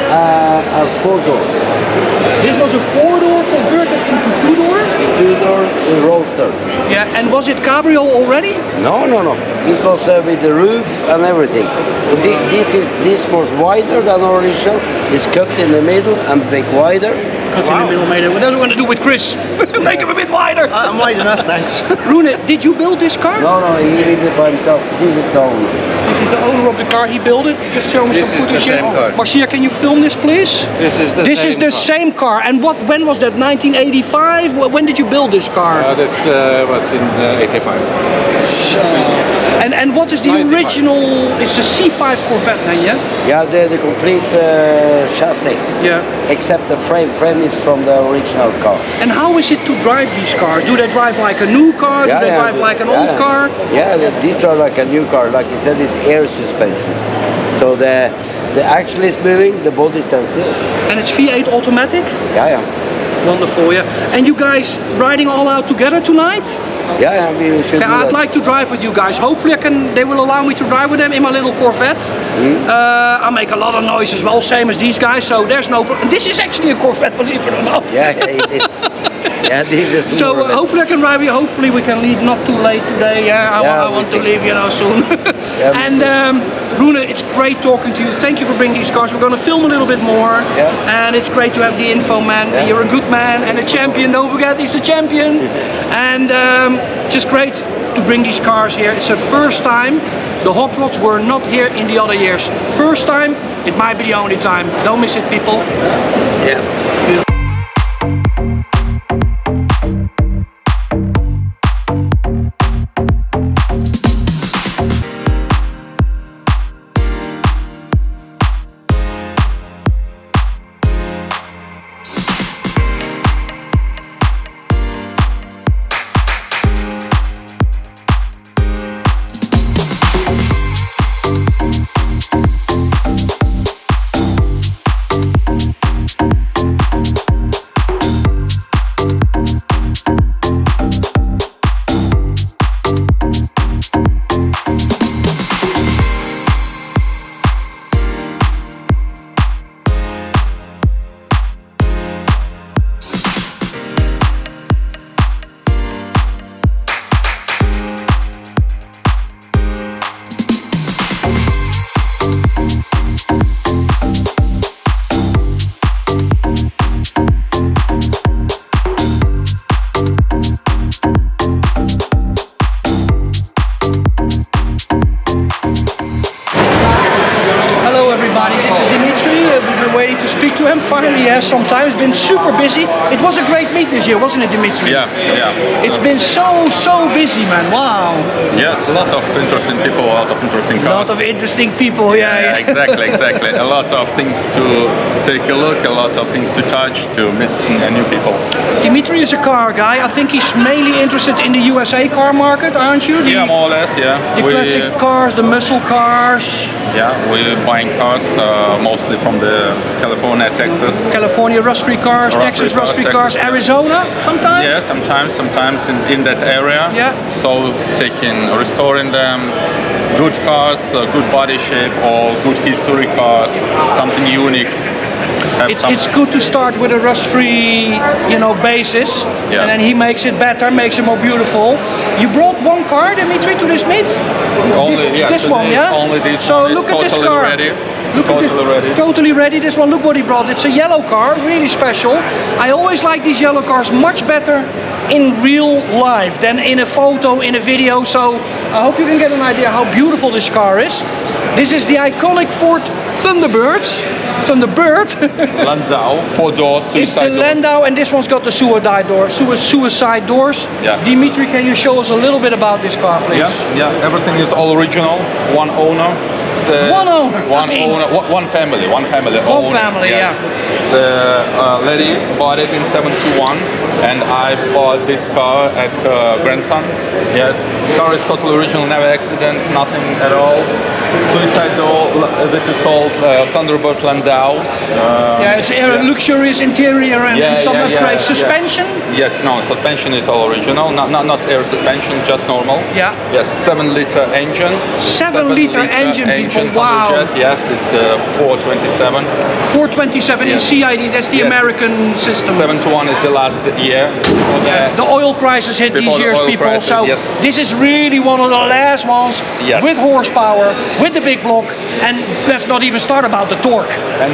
a 4-door.
This was a 4-door converted into 2-door?
2-door roadster.
Yeah, and was it cabrio already?
No. It was with the roof and everything. This was wider than original. It's cut in the middle and big wider.
Cut in the middle, made it. What does it want to do with Chris? Make him a bit wider.
I'm wide enough, thanks.
Rune, did you build this car?
No, he did it by himself. This is the owner.
This is the owner of the car. He built it. Just show me
This
some
is the
footage
same
here.
car.
Marcia, can you film this, please?
This is the
This is the same car. And when was that? 1985? When did you build this car?
This was in 85.
And what is the
95.
original? It's a C5 Corvette then, yeah?
Yeah, the complete chassis.
Yeah.
Except the frame. Frame is from the original car.
And how is it to drive these cars? Do they drive like a new car? Do they drive like an old car?
Yeah, these are like a new car. Like you said, it's air suspension. So the axle is moving, the body stands still.
And it's V8 automatic?
Yeah.
Wonderful, yeah. And you guys riding all out together tonight?
Yeah, we should do
I'd
that.
like to drive with you guys. Hopefully they will allow me to drive with them in my little Corvette. I make a lot of noise as well, same as these guys, so there's no problem. This is actually a Corvette, believe it or not.
Yeah, it is. Yeah, this is
So
more or less.
hopefully I can ride with you. Hopefully we can leave not too late today. I want to leave, soon. And Rune, it's great talking to you. Thank you for bringing these cars. We're going to film a little bit more. And it's great to have the info, man. You're a good man and a champion. Don't forget, he's a champion. And just great to bring these cars here. It's the first time. The hot rods were not here in the other years. First time, it might be the only time. Don't miss it, people.
Yeah.
To speak to him. Finally, he has some time. It's been super busy. It was a great meet this year, wasn't it, Dimitri?
Yeah.
It's been so busy, man. Wow.
Yes, a lot of interesting people, a lot of interesting cars.
A lot of interesting people, yeah.
Exactly. A lot of things to take a look, a lot of things to touch, to meet new people.
Dimitri is a car guy. I think he's mainly interested in the USA car market, aren't you?
Yeah, more or less, yeah.
The classic cars, the muscle cars.
Yeah, we're buying cars mostly from the California, Texas.
California rust-free cars, Texas rust-free cars,
Texas,
Arizona sometimes?
Yeah, sometimes in that area.
Yeah.
So restoring them, good cars, good body shape, or good history cars, something unique.
It's good to start with a rust-free, basis, and then he makes it better, makes it more beautiful. You brought one car, Dimitri, to this meet? This one, yeah?
Only this
so
one.
Look at this
Totally
car.
Ready.
Look at this,
ready.
Totally ready. This one, look what he brought. It's a yellow car, really special. I always like these yellow cars much better in real life than in a photo, in a video. So I hope you can get an idea how beautiful this car is. This is the iconic Ford Thunderbird.
Landau, 4 doors, suicide
It's the
doors.
Landau, and this one's got the suicide doors.
Yeah.
Dimitri, can you show us a little bit about this car, please?
Yeah. Everything is all original. One owner.
One owner.
One family.
One family,
yes. The lady bought it in '71, and I bought this car at her grandson. Yes, car is totally original, never accident, nothing at all. Suicide door. This is called Thunderbird Landau.
It's a luxurious interior and some upgrades. Suspension?
Yes, no, suspension is all original, not air suspension, just normal.
Yeah.
Yes, 7-liter engine.
7-liter engine, people. Wow.
Jet, yes, it's 427.
427 in CID, that's the American system.
721 is the last year.
The oil crisis hit these years, people.
Crisis,
so
yes.
this is really one of the last ones with horsepower, with the big block, and let's not even start about the torque.
And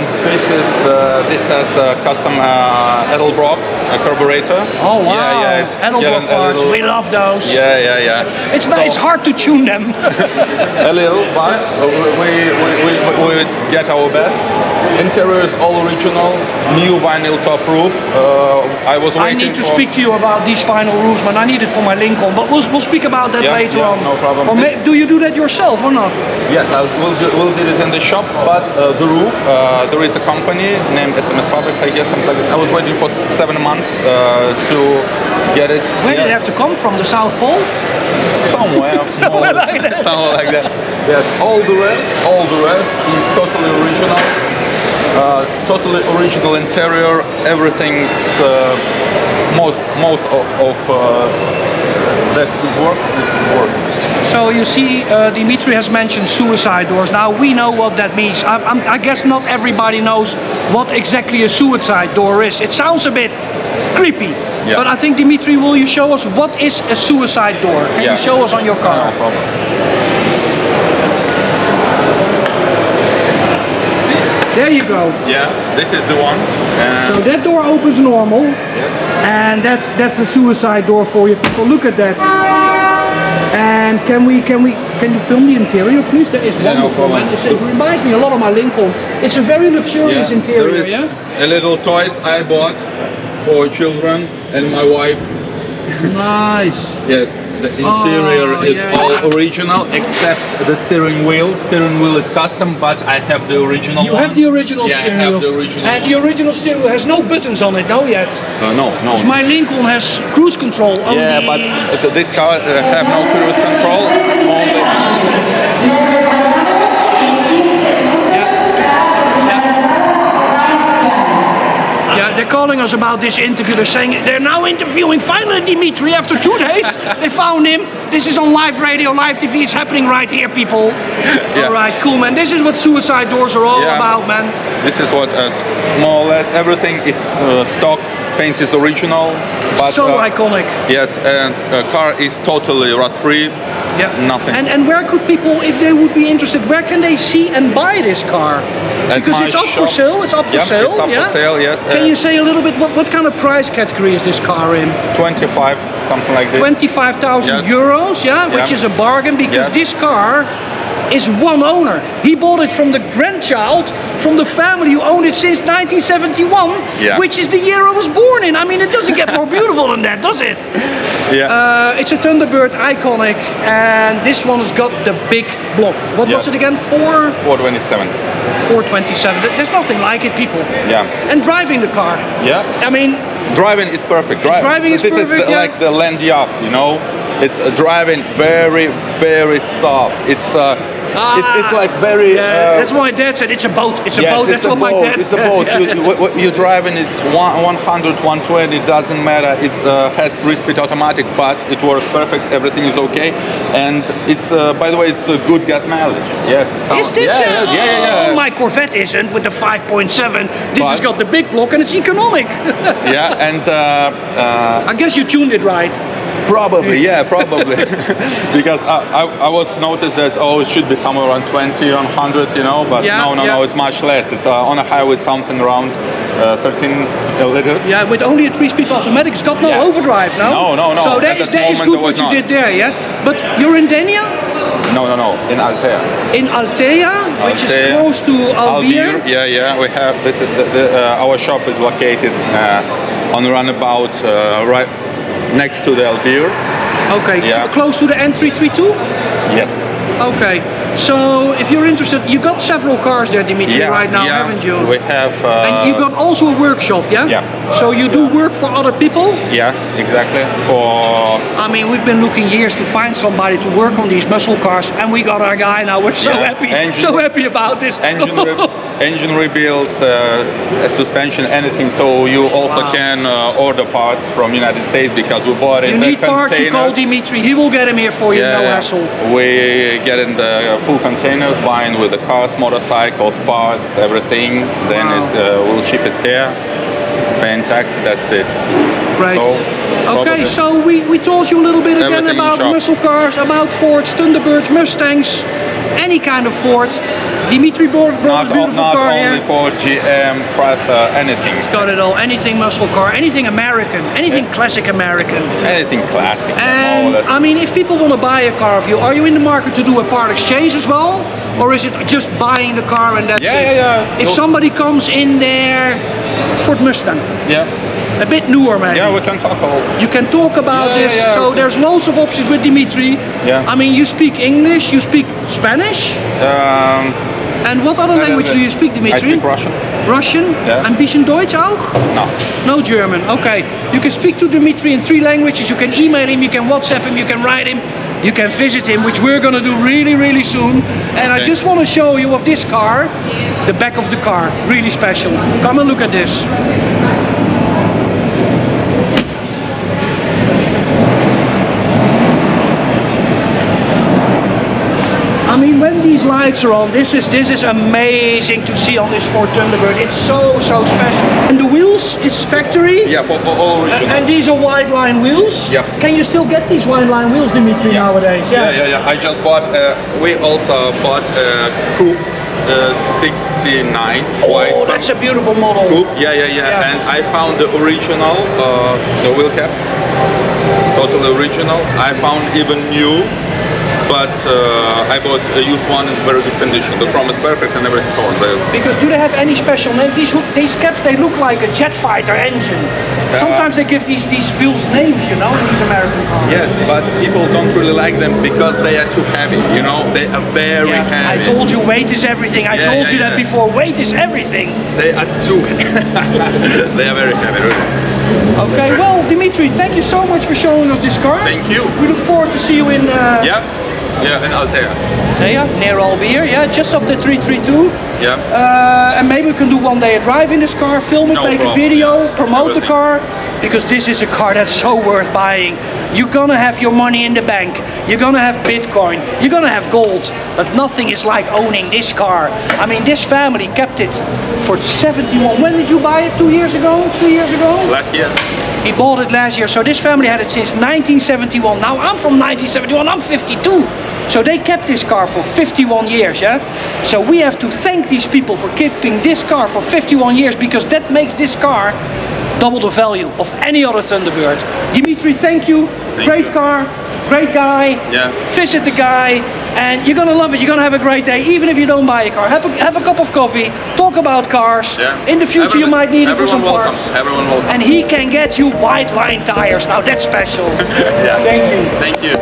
this has a custom Edelbrock carburetor.
Oh wow!
Yeah, it's
Edelbrock cars, we love those.
Yeah.
It's hard to tune them.
A little, but we get our best. Interior is all original, new vinyl top roof. I was waiting.
I need to speak to you about these vinyl roofs, man. I need it for my Lincoln, but we'll speak about that later on.
No problem.
Or do you do that yourself or not?
Yes, we'll do it in the shop, but the roof, there is a company named SMS Fabrics, I guess, something like that. I was waiting for 7 months to get it.
Where did it have to come from? The South Pole?
Somewhere like that. Yes, all the rest is totally original. Totally original interior. Everything's most of that work is work.
So you see, Dimitri has mentioned suicide doors. Now we know what that means. I guess not everybody knows what exactly a suicide door is. It sounds a bit creepy, but I think Dimitri, will you show us what is a suicide door? Can you show us on your car?
No problem.
There you go.
Yeah, this is the one.
So that door opens normal.
Yes.
And that's the suicide door for you. People, look at that. And can you film the interior, please? That is wonderful, man. It reminds me a lot of my Lincoln. It's a very luxurious interior,
there is a little toys I bought for children and my wife.
Nice.
Yes, the interior is all original except the steering wheel. Steering wheel is custom, but I have the original
You
one.
have the original steering wheel.
I have the original
and
one.
the original steering wheel has no buttons on it, no yet.
No.
My Lincoln has cruise control on
but this car have no cruise control.
They're calling us about this interview. They're saying they're now interviewing finally Dimitri after 2 days. They found him. This is on live radio, live TV. It's happening right here, people. All right, cool, man. This is what suicide doors are all about, man.
This is what more or less everything is stock. Paint is original, but
so iconic.
Yes, and car is totally rust-free.
Yeah.
Nothing.
And where could people, if they would be interested, where can they see and buy this car? Because it's up for sale. It's up for sale.
It's up for sale. Yes.
Can you say a little bit what kind of price category is this car in?
25, something like this.
25,000 euros, which is a bargain because this car is one owner. He bought it from the grandchild, from the family who owned it since 1971, which is the year I was born in. I mean, it doesn't get more beautiful than that, does it?
Yeah.
It's a Thunderbird iconic, and this one has got the big block. What was it again?
427.
427. There's nothing like it, people.
Yeah.
And driving the car.
Yeah.
I mean,
driving is perfect.
Driving is perfect.
This is like the land yacht, you know. It's driving very, very soft. It's like very.
that's why Dad said it's a boat. It's a boat. That's what my dad
It's
said.
a boat. You're driving. It's 100, 120. Doesn't matter. It has 3-speed automatic, but it works perfect. Everything is okay, and it's by the way, it's a good gas mileage. Yes.
Is this?
Yeah.
Oh, my Corvette isn't with the 5.7. This has got the big block and it's economic.
Yeah, and
I guess you tuned it right.
Probably, because I was noticed that it should be somewhere around 20 on 100, you know, but no, it's much less. It's on a highway something around 13 liters.
Yeah, with only a 3-speed automatic, it's got no overdrive, no?
No.
So that is good what you did there, But you're in Denia?
No, in Altea.
In Altea, which is close to Albeer?
Yeah. We have this. Our shop is located on the runabout right next to the Albeer.
Okay, close to the N332?
Yes.
Okay, so if you're interested, you got several cars there, Dimitri, right now, haven't you?
We have.
And you got also a workshop,
Yeah.
So you do work for other people?
Yeah, exactly.
I mean, we've been looking years to find somebody to work on these muscle cars, and we got our guy now. We're so happy, happy about this.
Engine rebuild, suspension, anything. So you also can order parts from United States because we bought it.
You need parts, you call Dimitri. He will get them here for you, no hassle.
We get in the full containers, buying with the cars, motorcycles, parts, everything. Then we'll ship it here. Paying tax, that's it.
Right. So we told you a little bit again about muscle cars, about Fords, Thunderbirds, Mustangs, any kind of Ford. Dimitri brought a beautiful car here.
Not only Ford, GM, Costa, anything.
He's got it all. Anything muscle car, anything American, anything classic American.
Anything classic.
And I mean, if people want to buy a car of you, are you in the market to do a part exchange as well? Or is it just buying the car and that's it?
Yeah.
If somebody comes in there, Ford Mustang.
Yeah.
A bit newer, maybe.
Yeah, we can talk about.
You can talk about this. So there's loads of options with Dimitri.
Yeah.
I mean, you speak English, you speak Spanish. And what other language do you speak, Dimitri?
I speak Russian.
Russian?
Yeah.
Ein bisschen Deutsch auch?
No.
No German. Okay. You can speak to Dimitri in 3 languages. You can email him, you can WhatsApp him, you can write him. you can visit him, which we're gonna do really, really soon. And I just want to show you of this car, the back of the car, really special. Come and look at this. I mean, when these lights are on, this is amazing to see on this Ford Thunderbird. It's so special. And the wheels, it's factory.
Yeah, for all original.
And these are wide line wheels.
Yeah.
Can you still get these wide line wheels, Dimitri, nowadays?
Yeah. I just bought. We also bought a Coupe 69 white.
Oh, that's a beautiful model.
Coupe. Yeah. And I found the original, the wheel cap, totally original. I found even new. But I bought a used one in very good condition. The chrome is perfect and everything's on.
Because do they have any special name? These caps, they look like a jet fighter engine. Sometimes they give these wheels names, you know, in these American cars.
Yes, but people don't really like them because they are too heavy, you know, they are very heavy.
I told you weight is everything. I told you that before. Weight is everything.
They are too they are very heavy, really.
Okay, well, Dimitri, thank you so much for showing us this car.
Thank you.
We look forward to see you in...
Yeah, in Altea.
Altea, near Albeer, just off the 332.
Yeah.
And maybe we can do one day a drive in this car, film it, make a video, promote the car, because this is a car that's so worth buying. You're gonna have your money in the bank, you're gonna have Bitcoin, you're gonna have gold, but nothing is like owning this car. I mean, this family kept it for 71. When did you buy it? 2 years ago? 3 years ago?
Last year.
He bought it last year, so this family had it since 1971. Now I'm from 1971, I'm 52. So they kept this car for 51 years, yeah? So we have to thank these people for keeping this car for 51 years, because that makes this car double the value of any other Thunderbird. Dimitri, thank you. Great car, great guy.
Yeah.
Visit the guy, and you're gonna love it. You're gonna have a great day, even if you don't buy a car. Have a cup of coffee, talk about cars.
Yeah.
In the future, you might need it for some parts.
Everyone welcome.
And he can get you wide line tires. Now that's special.
Yeah.
Thank you.
Thank you.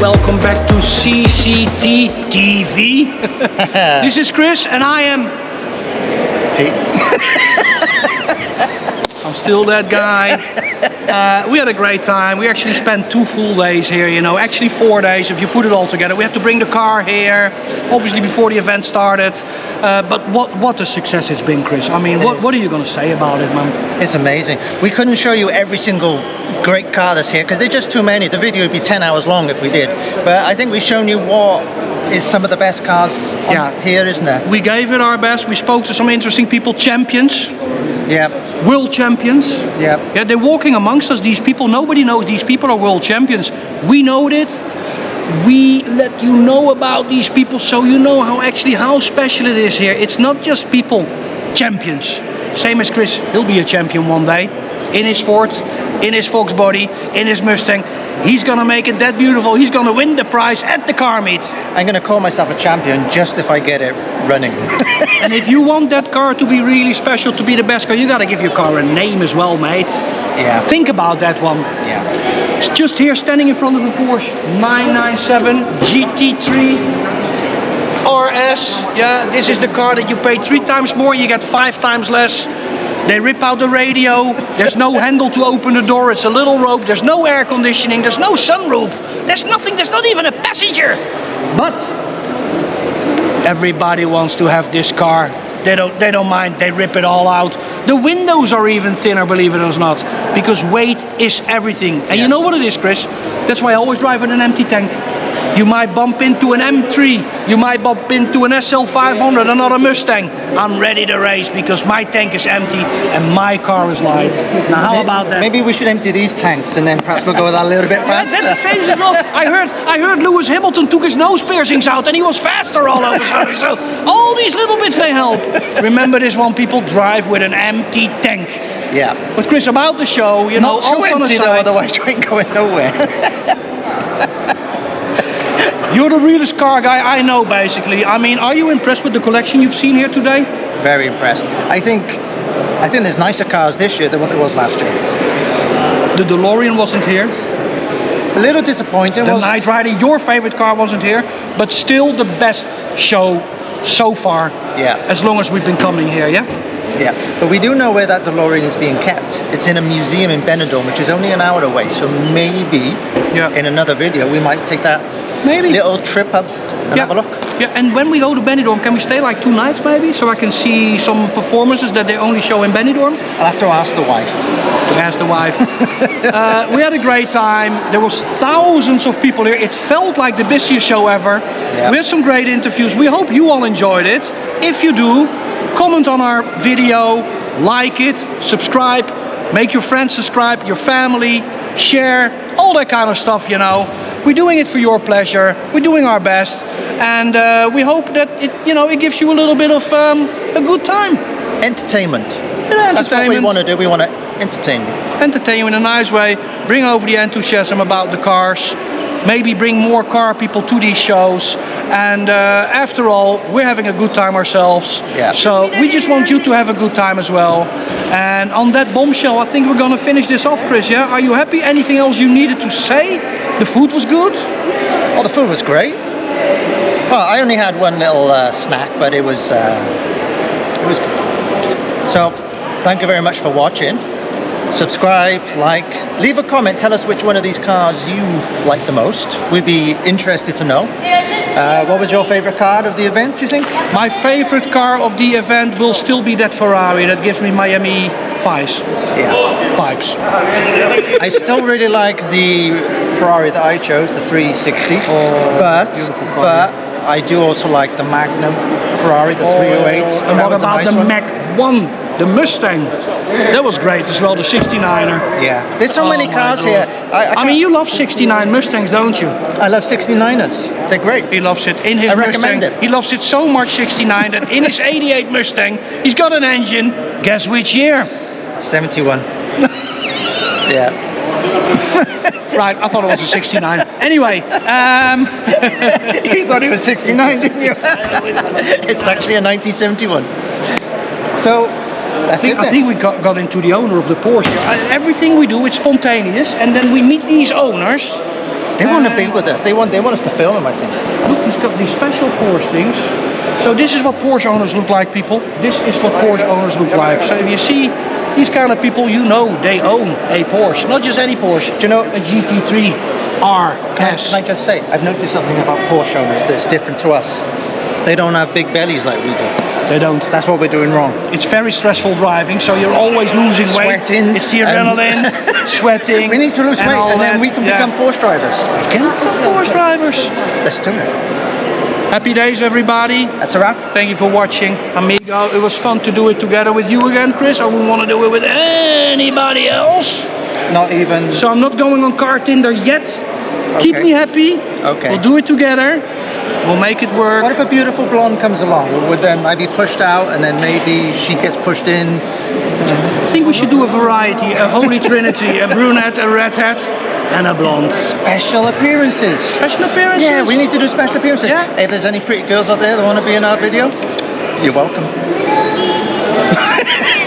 Welcome back to CCT TV. This is Chris and I am
Pete.
I'm still that guy. We had a great time. We actually spent 2 full days here, you know, actually 4 days if you put it all together. We had to bring the car here, obviously before the event started. But what a success it's been, Chris. I mean, what are you going to say about it, man?
It's amazing. We couldn't show you every single great car that's here because there's just too many. The video would be 10 hours long if we did. But I think we've shown you what is some of the best cars here, isn't there?
We gave it our best. We spoke to some interesting people, champions.
Yeah.
World champions.
Yeah.
Yeah, they're walking amongst us, these people. Nobody knows these people are world champions. We know it. We let you know about these people so you know how special it is here. It's not just people, champions. Same as Chris, he'll be a champion one day. In his Ford, in his Fox body, in his Mustang. He's gonna make it that beautiful. He's gonna win the prize at the car meet.
I'm gonna call myself a champion just if I get it running.
And if you want that car to be really special, to be the best car, you gotta give your car a name as well, mate.
Yeah.
Think about that one.
Yeah.
It's just here standing in front of a Porsche 997 GT3 RS. Yeah, this is the car that you pay 3 times more, you get 5 times less. They rip out the radio, there's no handle to open the door, it's a little rope, there's no air conditioning, there's no sunroof, there's nothing, there's not even a passenger. But everybody wants to have this car. They don't mind, they rip it all out. The windows are even thinner, believe it or not, because weight is everything. And you know what it is, Chris? That's why I always drive with an empty tank. You might bump into an M3, you might bump into an SL500, another Mustang. I'm ready to race because my tank is empty and my car is light. Now how about that?
Maybe we should empty these tanks and then perhaps we'll go that a little bit faster.
That's the same as well. I heard Lewis Hamilton took his nose piercings out and he was faster all of a sudden. So all these little bits, they help. Remember this one, people drive with an empty tank.
Yeah.
But Chris, about the show, you know,
Not too
all fun
empty though,
aside,
otherwise you ain't going nowhere.
you're the realest car guy I know, basically. I mean, are you impressed with the collection you've seen here today?
Very impressed. I think there's nicer cars this year than what there was last year.
The DeLorean wasn't here.
A little disappointing.
The Knight Rider, your favorite car, wasn't here, but still the best show so far.
Yeah.
As long as we've been coming here, yeah?
Yeah, but we do know where that DeLorean is being kept. It's in a museum in Benidorm, which is only an hour away. So maybe in another video we might take that little trip up and have a look.
Yeah, and when we go to Benidorm, can we stay like 2 nights maybe, so I can see some performances that they only show in Benidorm?
I'll have to ask the wife.
Ask the wife. We had a great time. There was thousands of people here. It felt like the busiest show ever.
Yeah.
We had some great interviews. We hope you all enjoyed it. If you do, comment on our video, like it, subscribe, make your friends subscribe, your family, share, all that kind of stuff, you know. We're doing it for your pleasure. We're doing our best, and we hope that it gives you a little bit of a good time.
Entertainment.
Yeah,
That's what we want to do. We want to entertain you.
Entertain you in a nice way. Bring over the enthusiasm about the cars. Maybe bring more car people to these shows. And after all, we're having a good time ourselves.
Yeah.
So we just want you to have a good time as well. And on that bombshell, I think we're going to finish this off, Chris. Yeah? Are you happy? Anything else you needed to say? The food was good?
Oh, the food was great. Well, I only had one little snack, but it was good. So, thank you very much for watching. Subscribe, like, leave a comment, tell us which one of these cars you like the most. We'd be interested to know. What was your favorite car of the event, do you think?
My favorite car of the event will still be that Ferrari that gives me Miami vibes.
Yeah.
Vibes.
I still really like the Ferrari that I chose, the 360. But I do also like the Magnum Ferrari, the 308.
And what about the Mac 1? The Mustang, that was great as well, the 69er.
Yeah, there's so many cars here.
I mean, you love 69 Mustangs, don't you?
I love 69ers. They're great.
He loves it. In his
I
Mustang,
recommend it.
he loves it so much, 69, that in his 88 Mustang, he's got an engine. Guess which year?
71. Yeah.
Right, I thought it was a 69. Anyway,
You thought it was 69, didn't you? It's actually a 1971. So,
I think we got into the owner of the Porsche. Everything we do, it's spontaneous, and then we meet these owners.
They want to be with us. They want us to film them, I think.
Look, he's got these special Porsche things. So this is what Porsche owners look like, people. This is what Porsche owners look like. So if you see these kind of people, you know they own a Porsche. Not just any Porsche.
Do you know
a GT3 RS?
Can I just say, I've noticed something about Porsche owners that's different to us. They don't have big bellies like we do.
They don't.
That's what we're doing wrong.
It's very stressful driving, so you're always losing weight.
Sweating.
It's the adrenaline, sweating.
We need to lose weight, and then we can become Porsche drivers.
We can become Porsche drivers.
Let's do it.
Happy days, everybody.
That's a wrap.
Thank you for watching, amigo. It was fun to do it together with you again, Chris. I wouldn't want to do it with anybody else.
Not even.
So I'm not going on car Tinder yet. Keep me happy.
Okay.
We'll do it together. We'll make it work.
What if a beautiful blonde comes along? Would then I be pushed out, and then maybe she gets pushed in?
I think we should do a variety, a holy trinity, a brunette, a redhead, and a blonde.
Special appearances.
Special appearances?
Yeah, we need to do special appearances.
Yeah.
Hey, if there's any pretty girls out there that want to be in our video, you're welcome.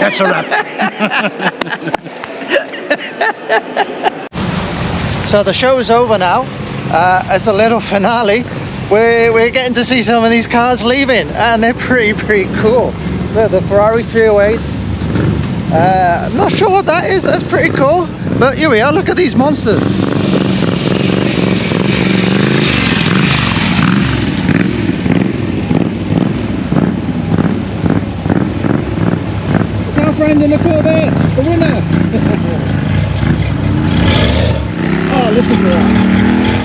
That's a wrap.
So the show is over now. As a little finale, we're getting to see some of these cars leaving, and they're pretty cool. Look, the Ferrari 308. I'm not sure what that is. That's pretty cool. But here we are. Look at these monsters. It's our friend in the Corvette, the winner. Oh, listen to that.